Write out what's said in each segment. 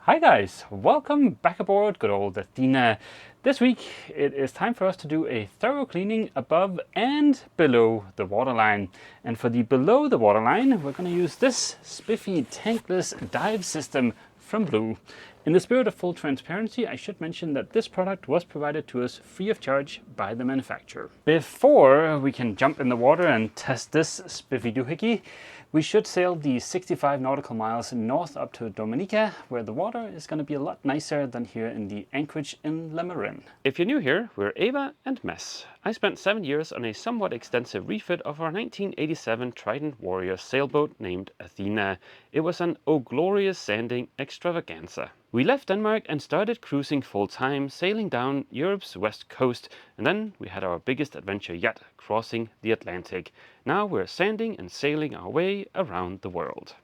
Hi guys, welcome back aboard good old Athena. This week it is time for us to do a thorough cleaning above and below the waterline. And for the below the waterline, we're going to use this spiffy tankless dive system from Blue. In the spirit of full transparency, I should mention that this product was provided to us free of charge by the manufacturer. Before we can jump in the water and test this spiffy doohickey, we should sail the 65 nautical miles north up to Dominica, where the water is going to be a lot nicer than here in the anchorage in Le Marin. If you're new here, we're Ava and Mess. I spent 7 years on a somewhat extensive refit of our 1987 Trident Warrior sailboat named Athena. It was an oh glorious sanding extravaganza. We left Denmark and started cruising full-time, sailing down Europe's west coast, and then we had our biggest adventure yet, crossing the Atlantic. Now we're sanding and sailing our way around the world.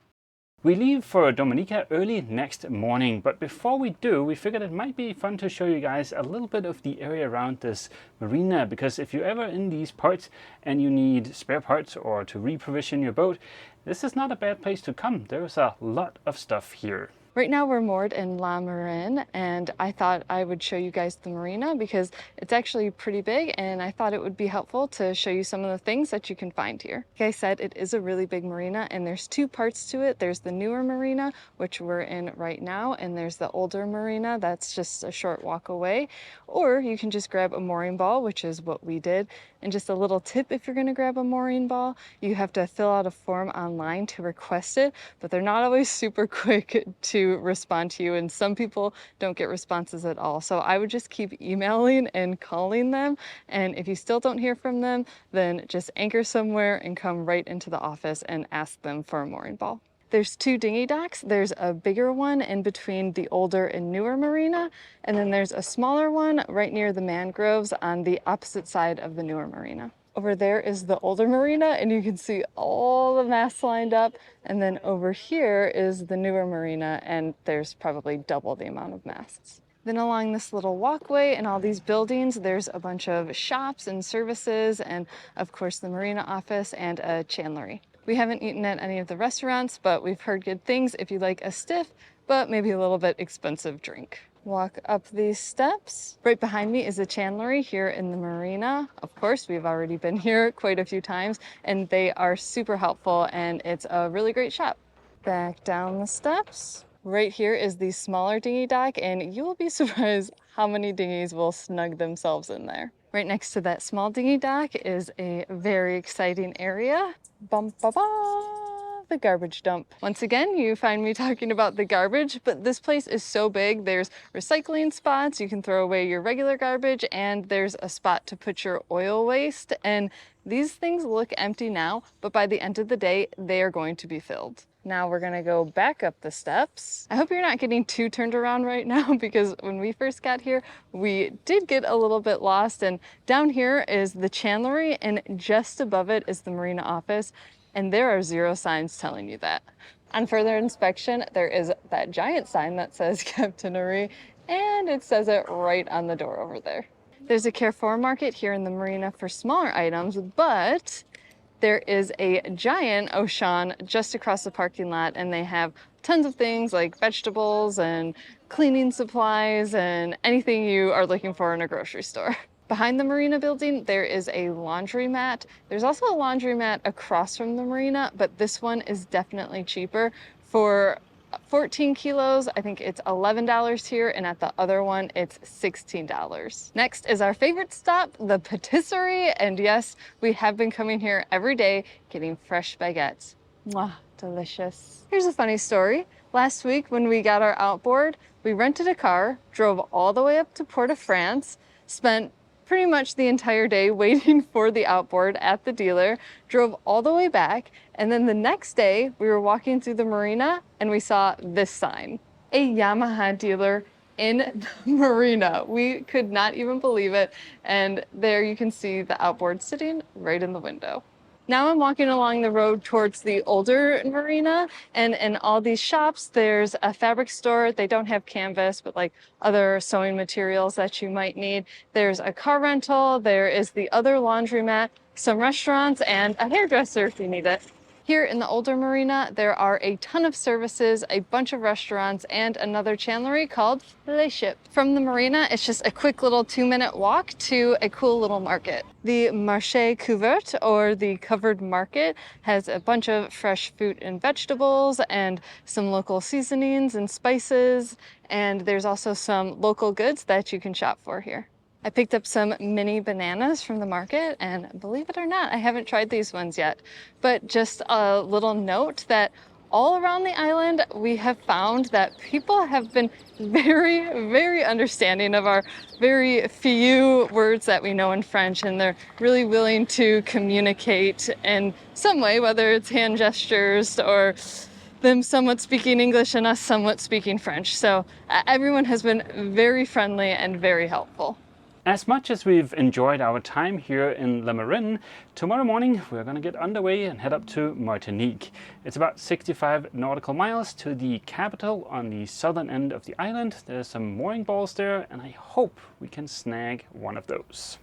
We leave for Dominica early next morning, but before we do, we figured it might be fun to show you guys a little bit of the area around this marina, because if you're ever in these parts and you need spare parts or to reprovision your boat, this is not a bad place to come. There's a lot of stuff here. Right now we're moored in La Marin, and I thought I would show you guys the marina because it's actually pretty big, and I thought it would be helpful to show you some of the things that you can find here. Like I said, it is a really big marina, and there's two parts to it. There's the newer marina, which we're in right now, and there's the older marina that's just a short walk away. Or you can just grab a mooring ball, which is what we did. And just a little tip, if you're gonna grab a mooring ball, you have to fill out a form online to request it, but they're not always super quick to respond to you, and some people don't get responses at all. So I would just keep emailing and calling them, and if you still don't hear from them, then just anchor somewhere and come right into the office and ask them for a mooring ball. There's two dinghy docks. There's a bigger one in between the older and newer marina, and then there's a smaller one right near the mangroves on the opposite side of the newer marina. Over there is the older marina, and you can see all the masts lined up. And then over here is the newer marina, and there's probably double the amount of masts. Then along this little walkway and all these buildings, there's a bunch of shops and services, and of course the marina office and a chandlery. We haven't eaten at any of the restaurants, but we've heard good things if you like a stiff, but maybe a little bit expensive drink. Walk up these steps. Right behind me is a chandlery here in the marina. Of course, we've already been here quite a few times, and they are super helpful, and it's a really great shop. Back down the steps. Right here is the smaller dinghy dock, and you will be surprised how many dinghies will snug themselves in there. Right next to that small dinghy dock is a very exciting area. Bum, ba, ba, the garbage dump. Once again, you find me talking about the garbage, but this place is so big. There's recycling spots, you can throw away your regular garbage, and there's a spot to put your oil waste. And these things look empty now, but by the end of the day, they are going to be filled. Now we're gonna go back up the steps. I hope you're not getting too turned around right now, because when we first got here, we did get a little bit lost. And down here is the chandlery, and just above it is the marina office. And there are zero signs telling you that. On further inspection, there is that giant sign that says Captainery, and it says it right on the door over there. There's a Carrefour market here in the marina for smaller items, but there is a giant Auchan just across the parking lot, and they have tons of things like vegetables and cleaning supplies and anything you are looking for in a grocery store. Behind the marina building, there is a laundromat. There's also a laundromat across from the marina, but this one is definitely cheaper. For 14 kilos, I think it's $11 here, and at the other one, it's $16. Next is our favorite stop, the patisserie, and yes, we have been coming here every day getting fresh baguettes. Mwah, delicious. Here's a funny story. Last week when we got our outboard, we rented a car, drove all the way up to Port-au-France, spent pretty much the entire day waiting for the outboard at the dealer, drove all the way back, and then the next day we were walking through the marina and we saw this sign, a Yamaha dealer in the marina. We could not even believe it, and there you can see the outboard sitting right in the window. Now I'm walking along the road towards the older marina, and in all these shops, there's a fabric store. They don't have canvas, but like other sewing materials that you might need. There's a car rental. There is the other laundromat, some restaurants, and a hairdresser if you need it. Here in the older marina, there are a ton of services, a bunch of restaurants, and another chandlery called Les Ship. From the marina, it's just a quick little 2-minute walk to a cool little market. The Marché Couvert, or the covered market, has a bunch of fresh fruit and vegetables and some local seasonings and spices, and there's also some local goods that you can shop for here. I picked up some mini bananas from the market, and believe it or not, I haven't tried these ones yet. But just a little note that all around the island, we have found that people have been very, very understanding of our very few words that we know in French, and they're really willing to communicate in some way, whether it's hand gestures or them somewhat speaking English and us somewhat speaking French. So everyone has been very friendly and very helpful. As much as we've enjoyed our time here in Le Marin, tomorrow morning we're going to get underway and head up to Martinique. It's about 65 nautical miles to the capital on the southern end of the island. There's some mooring balls there, and I hope we can snag one of those.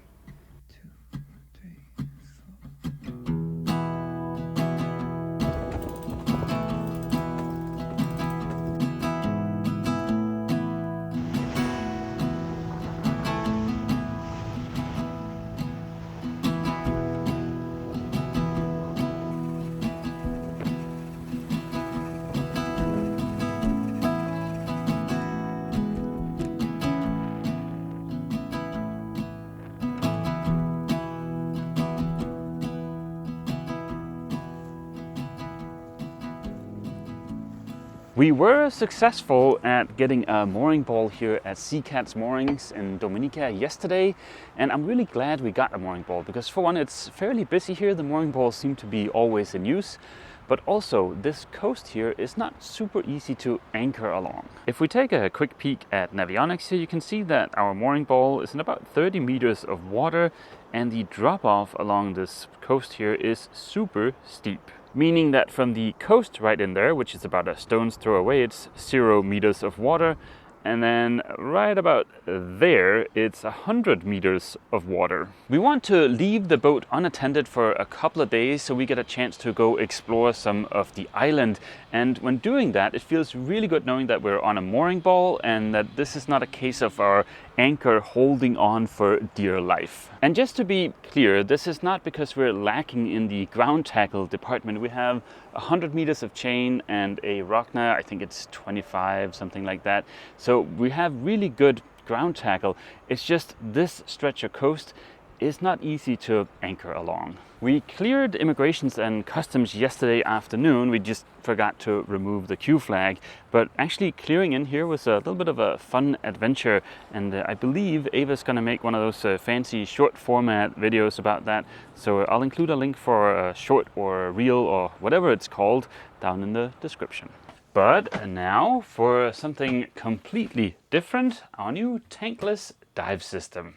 We were successful at getting a mooring ball here at Sea Cat's Moorings in Dominica yesterday, and I'm really glad we got a mooring ball because, for one, it's fairly busy here. The mooring balls seem to be always in use, but also this coast here is not super easy to anchor along. If we take a quick peek at Navionics here, you can see that our mooring ball is in about 30 meters of water, and the drop-off along this coast here is super steep. Meaning that from the coast right in there, which is about a stone's throw away, it's 0 meters of water, and then right about there it's 100 meters of water. We want to leave the boat unattended for a couple of days so we get a chance to go explore some of the island, and when doing that it feels really good knowing that we're on a mooring ball and that this is not a case of our anchor holding on for dear life. And just to be clear, this is not because we're lacking in the ground tackle department. We have 100 meters of chain and a Rockna, I think it's 25, something like that. So we have really good ground tackle. It's just this stretch of coast is not easy to anchor along. We cleared immigrations and customs yesterday afternoon. We just forgot to remove the Q flag, but actually clearing in here was a little bit of a fun adventure, and I believe Ava's gonna make one of those fancy short format videos about that, so I'll include a link for a short or a reel or whatever it's called down in the description. But now for something completely different, our new tankless dive system.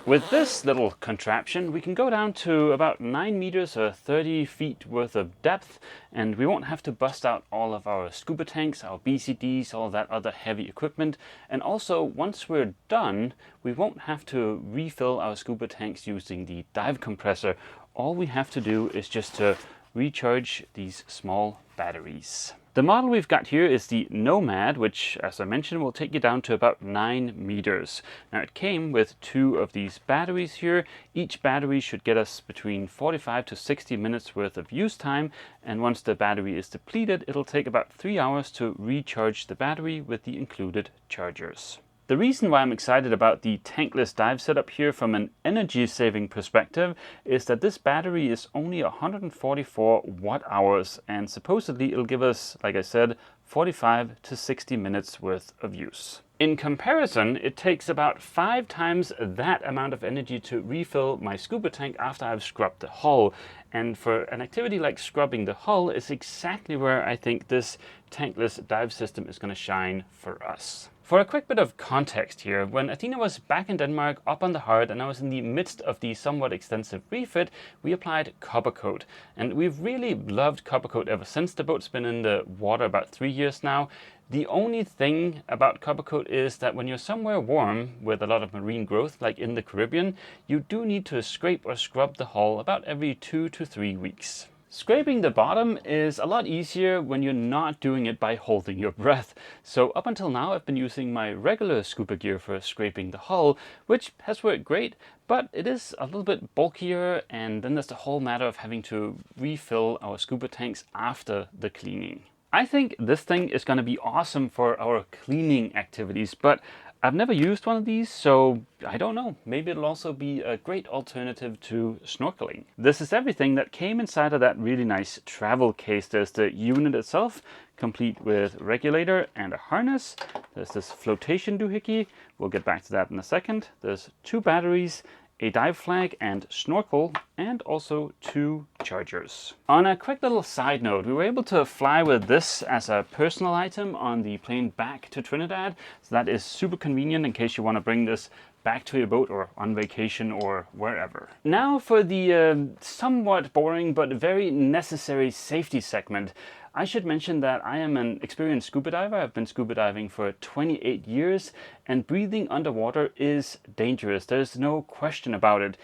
With this little contraption, we can go down to about 9 meters or 30 feet worth of depth, and we won't have to bust out all of our scuba tanks, our BCDs, all that other heavy equipment. And also, once we're done, we won't have to refill our scuba tanks using the dive compressor. All we have to do is just to recharge these small batteries. The model we've got here is the Nomad, which, as I mentioned, will take you down to about 9 meters. Now, it came with 2 of these batteries here. Each battery should get us between 45 to 60 minutes worth of use time, and once the battery is depleted, it'll take about 3 hours to recharge the battery with the included chargers. The reason why I'm excited about the tankless dive setup here from an energy saving perspective is that this battery is only 144 watt hours, and supposedly it'll give us, like I said, 45 to 60 minutes worth of use. In comparison, it takes about 5 times that amount of energy to refill my scuba tank after I've scrubbed the hull. And for an activity like scrubbing the hull is exactly where I think this tankless dive system is going to shine for us. For a quick bit of context here, when Athena was back in Denmark up on the Heart and I was in the midst of the somewhat extensive refit, we applied copper coat. And we've really loved copper coat ever since. The boat's been in the water about 3 years now. The only thing about copper coat is that when you're somewhere warm with a lot of marine growth, like in the Caribbean, you do need to scrape or scrub the hull about every 2 to 3 weeks. Scraping the bottom is a lot easier when you're not doing it by holding your breath. So up until now I've been using my regular scuba gear for scraping the hull, which has worked great, but it is a little bit bulkier, and then there's the whole matter of having to refill our scuba tanks after the cleaning. I think this thing is going to be awesome for our cleaning activities, but I've never used one of these, so I don't know. Maybe it'll also be a great alternative to snorkeling. This is everything that came inside of that really nice travel case. There's the unit itself, complete with regulator and a harness. There's this flotation doohickey. We'll get back to that in a second. There's 2 batteries, a dive flag and snorkel, and also 2 chargers. On a quick little side note, we were able to fly with this as a personal item on the plane back to Trinidad, so that is super convenient in case you want to bring this back to your boat or on vacation or wherever. Now for the somewhat boring but very necessary safety segment. I should mention that I am an experienced scuba diver. I've been scuba diving for 28 years, and breathing underwater is dangerous. There's no question about it.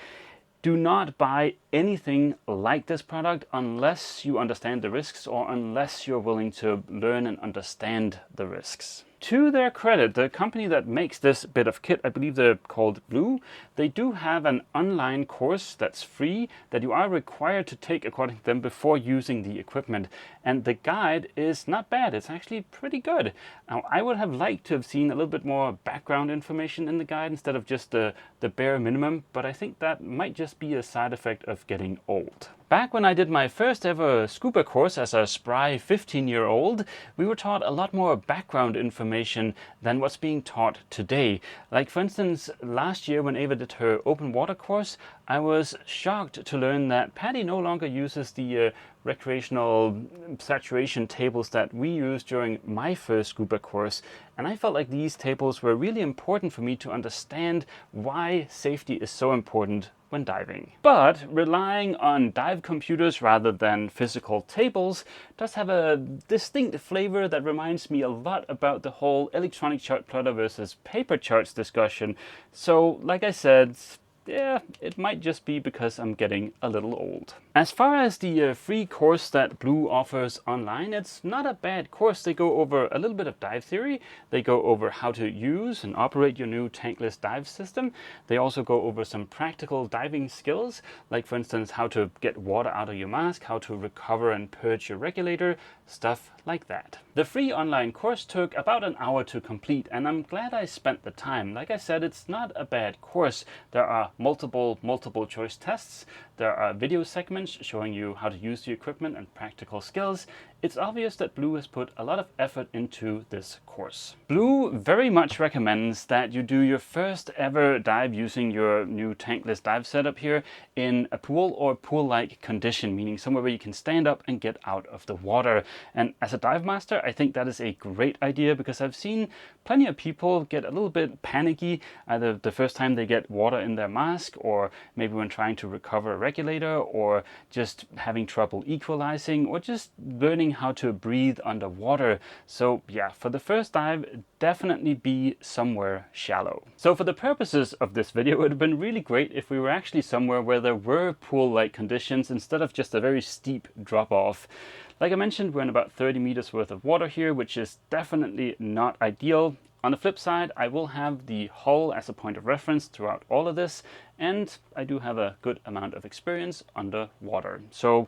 Do not buy anything like this product unless you understand the risks or unless you're willing to learn and understand the risks. To their credit, the company that makes this bit of kit, I believe they're called Blue, they do have an online course that's free that you are required to take according to them before using the equipment. And the guide is not bad, it's actually pretty good. Now, I would have liked to have seen a little bit more background information in the guide instead of just the bare minimum, but I think that might just be a side effect of getting old. Back when I did my first ever scuba course as a spry 15-year-old, we were taught a lot more background information than what's being taught today. Like for instance, last year when Ava did her open water course, I was shocked to learn that Patty no longer uses the recreational saturation tables that we used during my first scuba course, and I felt like these tables were really important for me to understand why safety is so important when diving. But relying on dive computers rather than physical tables does have a distinct flavor that reminds me a lot about the whole electronic chart plotter versus paper charts discussion. So like I said, yeah, it might just be because I'm getting a little old. As far as the free course that Blue offers online, it's not a bad course. They go over a little bit of dive theory. They go over how to use and operate your new tankless dive system. They also go over some practical diving skills, like for instance, how to get water out of your mask, how to recover and purge your regulator, stuff like that. The free online course took about an hour to complete, and I'm glad I spent the time. Like I said, it's not a bad course. There are multiple choice tests. There are video segments showing you how to use the equipment and practical skills. It's obvious that Blue has put a lot of effort into this course. Blue very much recommends that you do your first ever dive using your new tankless dive setup here in a pool or pool-like condition, meaning somewhere where you can stand up and get out of the water. And as a dive master, I think that is a great idea because I've seen plenty of people get a little bit panicky either the first time they get water in their mask, or maybe when trying to recover a regulator, or just having trouble equalizing, or just learning how to breathe underwater. So yeah, for the first dive, definitely be somewhere shallow. So for the purposes of this video, it would have been really great if we were actually somewhere where there were pool-like conditions instead of just a very steep drop-off. Like I mentioned, we're in about 30 meters worth of water here, which is definitely not ideal. On the flip side, I will have the hull as a point of reference throughout all of this, and I do have a good amount of experience underwater. So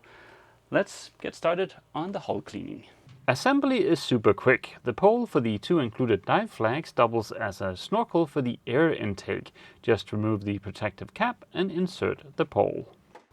let's get started on the hull cleaning. Assembly is super quick. The pole for the 2 included dive flags doubles as a snorkel for the air intake. Just remove the protective cap and insert the pole.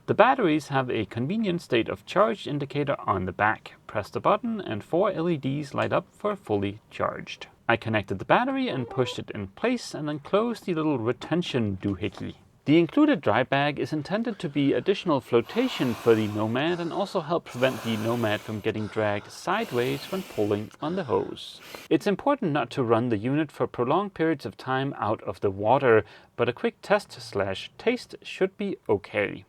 The batteries have a convenient state of charge indicator on the back. Press the button and 4 LEDs light up for fully charged. I connected the battery and pushed it in place and then closed the little retention doohickey. The included dry bag is intended to be additional flotation for the Nomad and also help prevent the Nomad from getting dragged sideways when pulling on the hose. It's important not to run the unit for prolonged periods of time out of the water, but a quick test/taste should be okay.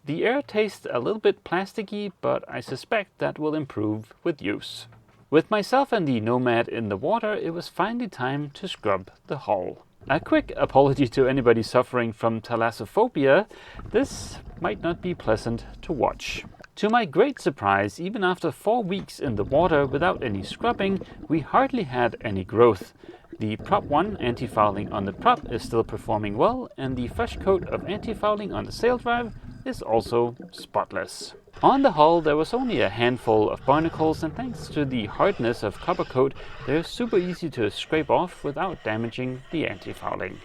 The air tastes a little bit plasticky, but I suspect that will improve with use. With myself and the Nomad in the water, it was finally time to scrub the hull. A quick apology to anybody suffering from thalassophobia. This might not be pleasant to watch. To my great surprise, even after 4 weeks in the water without any scrubbing, we hardly had any growth. The Prop 1 anti-fouling on the prop is still performing well, and the fresh coat of anti-fouling on the sail drive is also spotless. On the hull there was only a handful of barnacles, and thanks to the hardness of copper coat, they're super easy to scrape off without damaging the anti-fouling.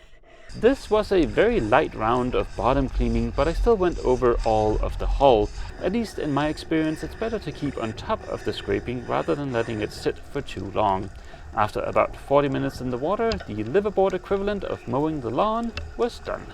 This was a very light round of bottom cleaning, but I still went over all of the hull. At least in my experience, it's better to keep on top of the scraping rather than letting it sit for too long. After about 40 minutes in the water, the liveaboard equivalent of mowing the lawn was done.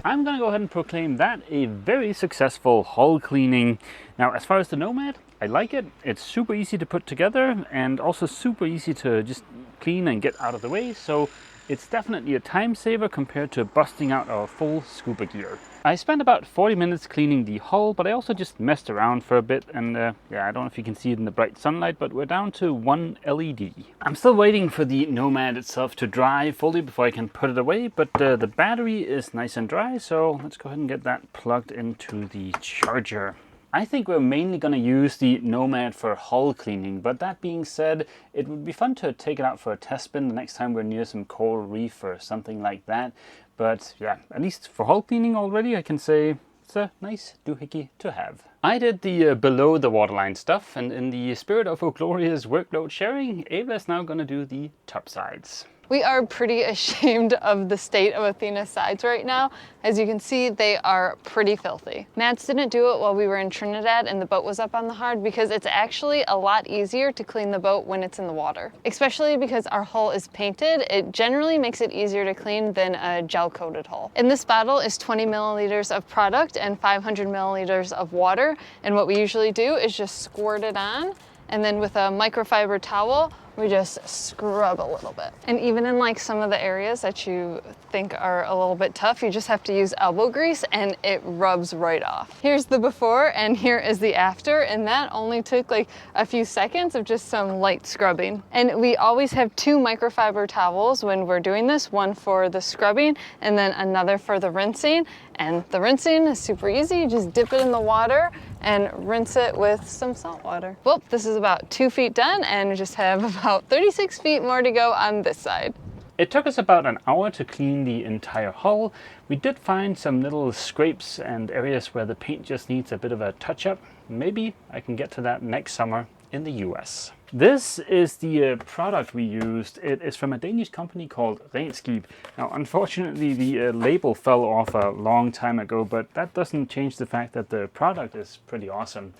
I'm gonna go ahead and proclaim that a very successful hull cleaning. Now, as far as the Nomad, I like it. It's super easy to put together and also super easy to just clean and get out of the way. So it's definitely a time saver compared to busting out our full scuba gear. I spent about 40 minutes cleaning the hull, but I also just messed around for a bit, and yeah, I don't know if you can see it in the bright sunlight, but we're down to 1 LED. I'm still waiting for the Nomad itself to dry fully before I can put it away, but the battery is nice and dry, so let's go ahead and get that plugged into the charger. I think we're mainly going to use the Nomad for hull cleaning, but that being said, it would be fun to take it out for a test spin the next time we're near some coral reef or something like that. But yeah, at least for hull cleaning already, I can say it's a nice doohickey to have. I did the below the waterline stuff, and in the spirit of glorious workload sharing, Ava is now going to do the top sides. We are pretty ashamed of the state of Athena's sides right now. As you can see, they are pretty filthy. Mads didn't do it while we were in Trinidad and the boat was up on the hard because it's actually a lot easier to clean the boat when it's in the water. Especially because our hull is painted, it generally makes it easier to clean than a gel-coated hull. In this bottle is 20 milliliters of product and 500 milliliters of water. And what we usually do is just squirt it on, and then with a microfiber towel, we just scrub a little bit. And even in like some of the areas that you think are a little bit tough, you just have to use elbow grease and it rubs right off. Here's the before and here is the after, and that only took like a few seconds of just some light scrubbing. And we always have 2 microfiber towels when we're doing this, one for the scrubbing and then another for the rinsing. And the rinsing is super easy, you just dip it in the water and rinse it with some salt water. Well, this is about 2 feet done and just have about 36 feet more to go on this side. It took us about an hour to clean the entire hull. We did find some little scrapes and areas where the paint just needs a bit of a touch-up. Maybe I can get to that next summer in the US. This is the product we used. It is from a Danish company called Martinque. Now, unfortunately, the label fell off a long time ago, but that doesn't change the fact that the product is pretty awesome.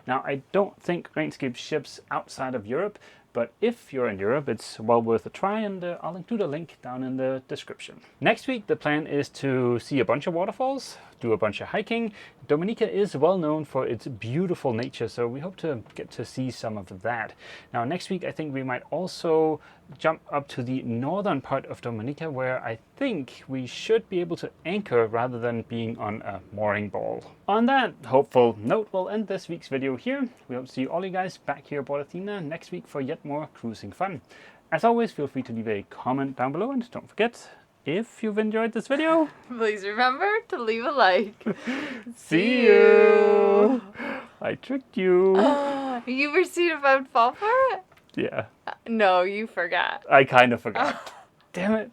Now, I don't think Martinque ships outside of Europe, but if you're in Europe, it's well worth a try, and I'll include a link down in the description. Next week, the plan is to see a bunch of waterfalls, do a bunch of hiking. Dominica is well known for its beautiful nature, so we hope to get to see some of that. Now, next week, I think we might also jump up to the northern part of Dominica, where I think we should be able to anchor rather than being on a mooring ball. On that hopeful note, we'll end this week's video here. We hope to see all you guys back here aboard Athena next week for yet more cruising fun. As always, feel free to leave a comment down below, and don't forget, if you've enjoyed this video, please remember to leave a like. See you! I tricked you. You ever seen if I would fall for it? Yeah. No, you forgot. I kind of forgot. Damn it.